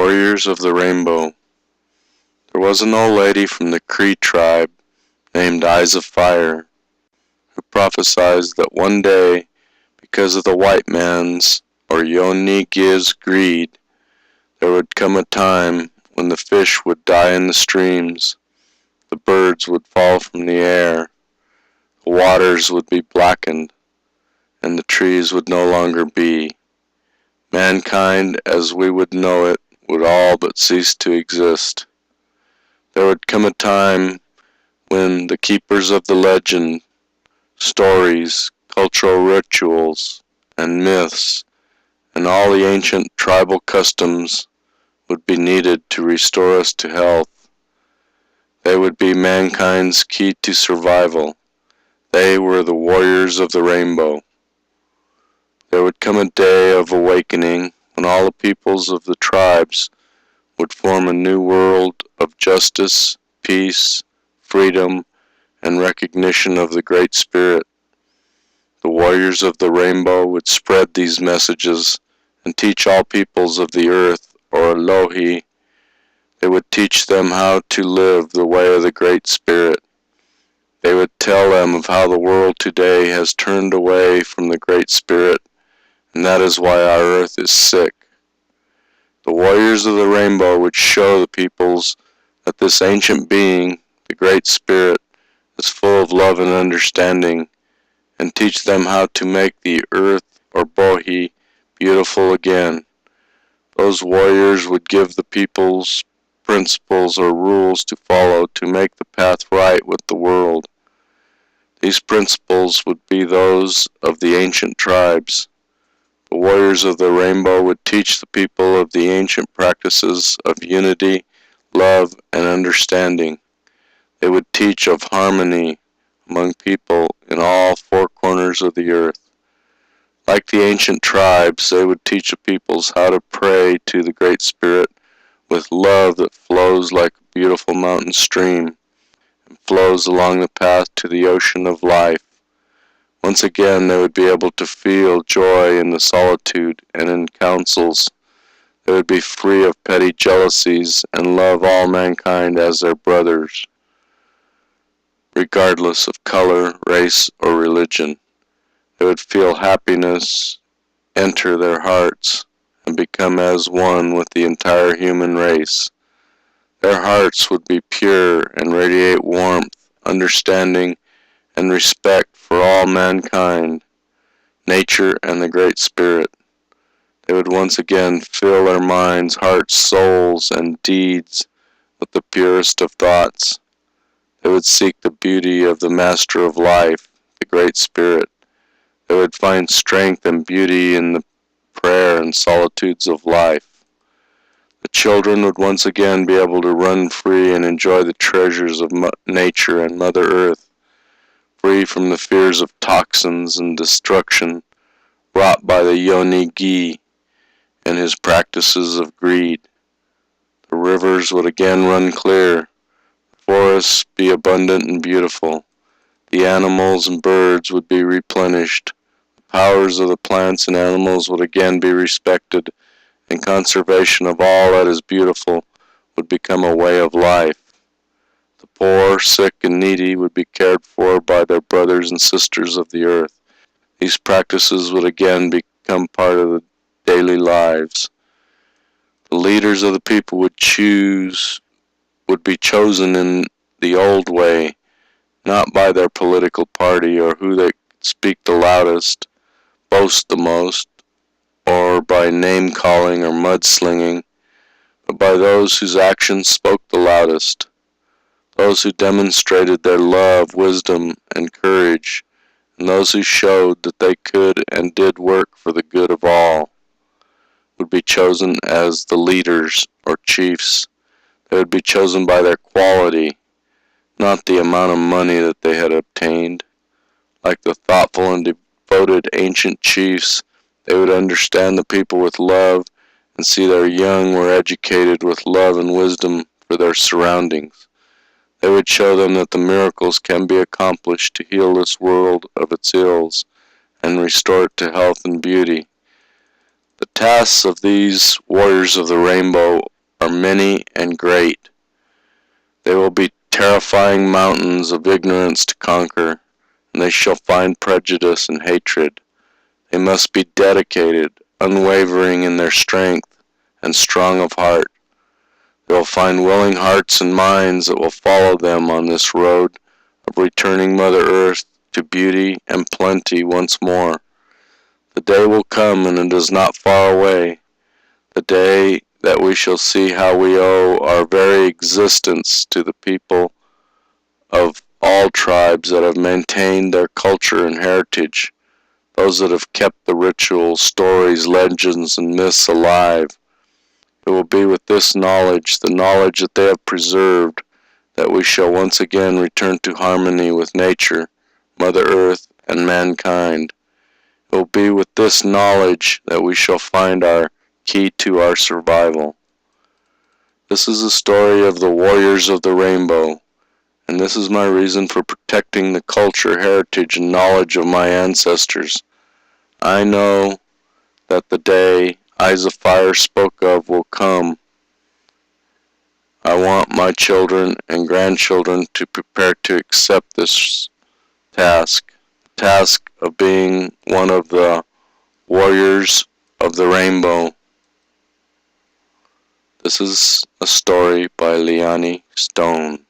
Warriors of the Rainbow. There was an old lady from the Cree tribe named Eyes of Fire, who prophesied that one day, because of the white man's or Yonigi's greed, there would come a time when the fish would die in the streams, the birds would fall from the air, the waters would be blackened, and the trees would no longer be. Mankind, as we would know it, would all but cease to exist. There would come a time when the keepers of the legend, stories, cultural rituals, and myths, and all the ancient tribal customs would be needed to restore us to health. They would be mankind's key to survival. They were the warriors of the rainbow. There would come a day of awakening when all the peoples of the tribes would form a new world of justice, peace, freedom, and recognition of the Great Spirit. The warriors of the rainbow would spread these messages and teach all peoples of the earth, or Elohi. They would teach them how to live the way of the Great Spirit. They would tell them of how the world today has turned away from the Great Spirit, and that is why our earth is sick. The warriors of the rainbow would show the peoples that this ancient being, the Great Spirit, is full of love and understanding, and teach them how to make the earth, or Bohi, beautiful again. Those warriors would give the peoples principles or rules to follow to make the path right with the world. These principles would be those of the ancient tribes. The warriors of the rainbow would teach the people of the ancient practices of unity, love, and understanding. They would teach of harmony among people in all four corners of the earth. Like the ancient tribes, they would teach the peoples how to pray to the Great Spirit with love that flows like a beautiful mountain stream and flows along the path to the ocean of life. Once again, they would be able to feel joy in the solitude and in councils. They would be free of petty jealousies and love all mankind as their brothers, regardless of color, race, or religion. They would feel happiness enter their hearts and become as one with the entire human race. Their hearts would be pure and radiate warmth, understanding, and respect for all mankind, nature, and the Great Spirit. They would once again fill their minds, hearts, souls, and deeds with the purest of thoughts. They would seek the beauty of the Master of Life, the Great Spirit. They would find strength and beauty in the prayer and solitudes of life. The children would once again be able to run free and enjoy the treasures of nature and Mother Earth, free from the fears of toxins and destruction wrought by the Yoni-gi and his practices of greed. The rivers would again run clear, the forests be abundant and beautiful, the animals and birds would be replenished, the powers of the plants and animals would again be respected, and conservation of all that is beautiful would become a way of life. The poor, sick, and needy would be cared for by their brothers and sisters of the earth. These practices would again become part of the daily lives. The leaders of the people would be chosen in the old way, not by their political party or who they speak the loudest, boast the most, or by name-calling or mudslinging, but by those whose actions spoke the loudest, those who demonstrated their love, wisdom, and courage, and those who showed that they could and did work for the good of all, would be chosen as the leaders or chiefs. They would be chosen by their quality, not the amount of money that they had obtained. Like the thoughtful and devoted ancient chiefs, they would understand the people with love and see their young were educated with love and wisdom for their surroundings. They would show them that the miracles can be accomplished to heal this world of its ills and restore it to health and beauty. The tasks of these warriors of the rainbow are many and great. They will be terrifying mountains of ignorance to conquer, and they shall find prejudice and hatred. They must be dedicated, unwavering in their strength, and strong of heart. They will find willing hearts and minds that will follow them on this road of returning Mother Earth to beauty and plenty once more. The day will come, and it is not far away, the day that we shall see how we owe our very existence to the people of all tribes that have maintained their culture and heritage, those that have kept the rituals, stories, legends, and myths alive. It will be with this knowledge, the knowledge that they have preserved, that we shall once again return to harmony with nature, Mother Earth, and mankind. It will be with this knowledge that we shall find our key to our survival. This is the story of the warriors of the rainbow, and this is my reason for protecting the culture, heritage, and knowledge of my ancestors. I know that the day Eyes of Fire spoke of will come. I want my children and grandchildren to prepare to accept this task, the task of being one of the warriors of the rainbow. This is a story by Leonie Stone.